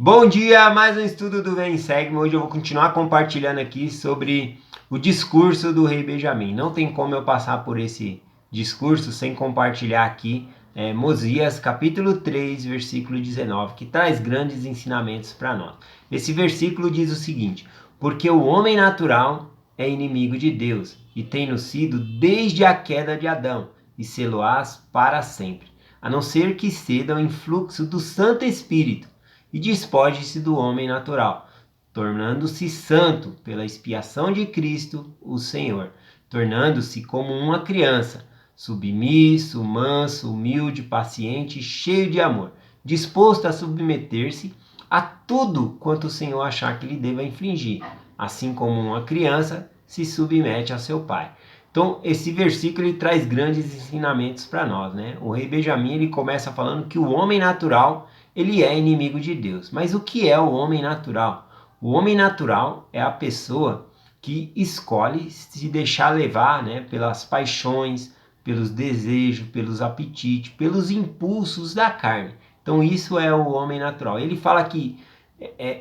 Bom dia, mais um estudo do Vem Segue. Hoje eu vou continuar compartilhando aqui sobre o discurso do rei Benjamim. Não tem como eu passar por esse discurso sem compartilhar aqui Mosias capítulo 3, versículo 19, que traz grandes ensinamentos para nós. Esse versículo diz o seguinte: porque o homem natural é inimigo de Deus e tem-no sido desde a queda de Adão, e sê-lo-ás para sempre, a não ser que ceda ao influxo do Santo Espírito e despoje-se do homem natural, tornando-se santo pela expiação de Cristo, o Senhor, tornando-se como uma criança, submisso, manso, humilde, paciente, cheio de amor, disposto a submeter-se a tudo quanto o Senhor achar que lhe deva infligir, assim como uma criança se submete a seu pai. Então, esse versículo ele traz grandes ensinamentos para nós, né? O rei Benjamim ele começa falando que o homem natural ele é inimigo de Deus. Mas o que é o homem natural? O homem natural é a pessoa que escolhe se deixar levar, né, pelas paixões, pelos desejos, pelos apetites, pelos impulsos da carne. Então isso é o homem natural. Ele fala que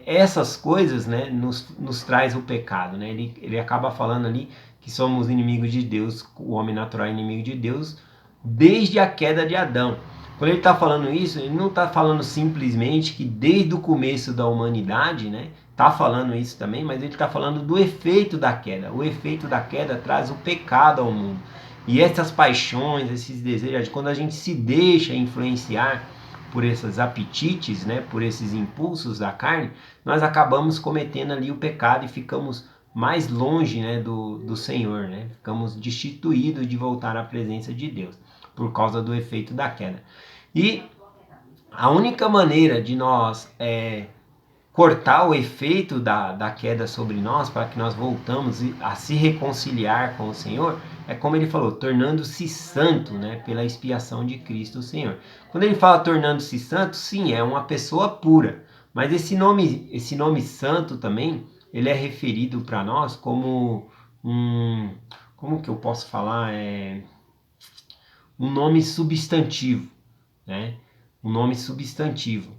essas coisas, né, nos traz o pecado, né? Ele acaba falando ali que somos inimigos de Deus, o homem natural é inimigo de Deus desde a queda de Adão. Quando ele está falando isso, ele não está falando simplesmente que desde o começo da humanidade, né? Está falando isso também, mas ele está falando do efeito da queda. O efeito da queda traz o pecado ao mundo. E essas paixões, esses desejos, quando a gente se deixa influenciar por esses apetites, né, por esses impulsos da carne, nós acabamos cometendo ali o pecado e ficamos mais longe, né, do Senhor, né? Ficamos destituídos de voltar à presença de Deus por causa do efeito da queda. E a única maneira de nós cortar o efeito da queda sobre nós, para que nós voltamos a se reconciliar com o Senhor, é como ele falou, tornando-se santo, né, pela expiação de Cristo o Senhor. Quando ele fala tornando-se santo, sim, é uma pessoa pura, mas esse nome santo também, ele é referido para nós como como que eu posso falar, um nome substantivo, né? Um nome substantivo.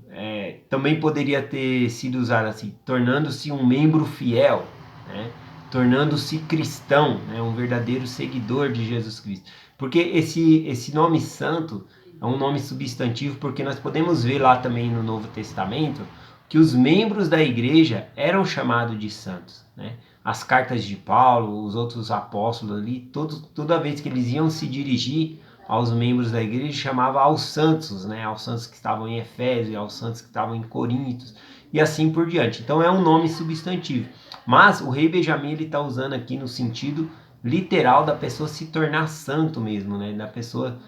Também poderia ter sido usado assim, tornando-se um membro fiel, né? Tornando-se cristão, né? Um verdadeiro seguidor de Jesus Cristo. Porque esse nome santo é um nome substantivo, porque nós podemos ver lá também no Novo Testamento que os membros da igreja eram chamados de santos, né? As cartas de Paulo, os outros apóstolos ali, toda vez que eles iam se dirigir aos membros da igreja, chamava aos santos, né? Aos santos que estavam em Efésio, aos santos que estavam em Corinto, e assim por diante. Então é um nome substantivo. Mas o rei Benjamim ele está usando aqui no sentido literal da pessoa se tornar santo mesmo, né? Da pessoa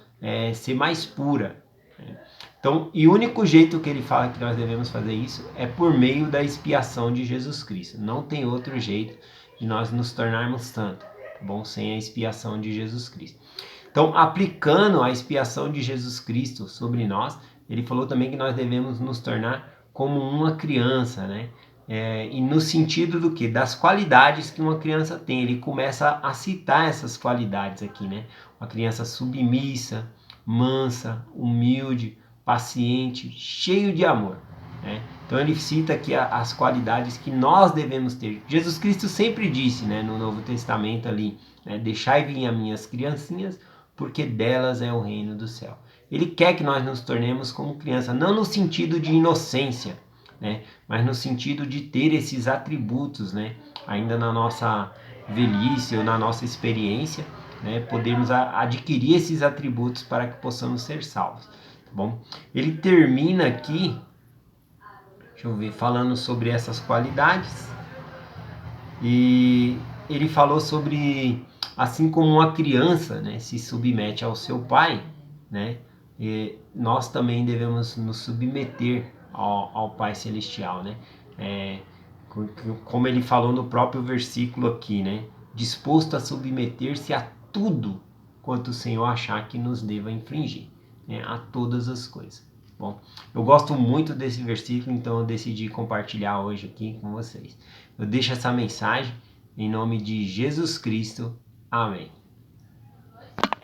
ser mais pura. Né? Então, e o único jeito que ele fala que nós devemos fazer isso é por meio da expiação de Jesus Cristo. Não tem outro jeito de nós nos tornarmos santos, tá bom? Sem a expiação de Jesus Cristo. Então, aplicando a expiação de Jesus Cristo sobre nós, ele falou também que nós devemos nos tornar como uma criança, né? E no sentido do que? Das qualidades que uma criança tem. Ele começa a citar essas qualidades aqui, né? Uma criança submissa, mansa, humilde, paciente, cheio de amor, né? Então ele cita aqui as qualidades que nós devemos ter. Jesus Cristo sempre disse, né, no Novo Testamento ali, né, deixai vir as minhas criancinhas, porque delas é o reino do céu. Ele quer que nós nos tornemos como criança, não no sentido de inocência, né, mas no sentido de ter esses atributos, né, ainda na nossa velhice ou na nossa experiência, né, podermos adquirir esses atributos para que possamos ser salvos. Tá bom? Ele termina aqui, deixa eu ver, falando sobre essas qualidades, e ele falou sobre assim como uma criança, né, se submete ao seu pai, né, nós também devemos nos submeter ao Pai Celestial, né, como ele falou no próprio versículo aqui, né, disposto a submeter-se a tudo quanto o Senhor achar que nos deva infringir, né, a todas as coisas. Bom, eu gosto muito desse versículo, então eu decidi compartilhar hoje aqui com vocês. Eu deixo essa mensagem em nome de Jesus Cristo. Amém.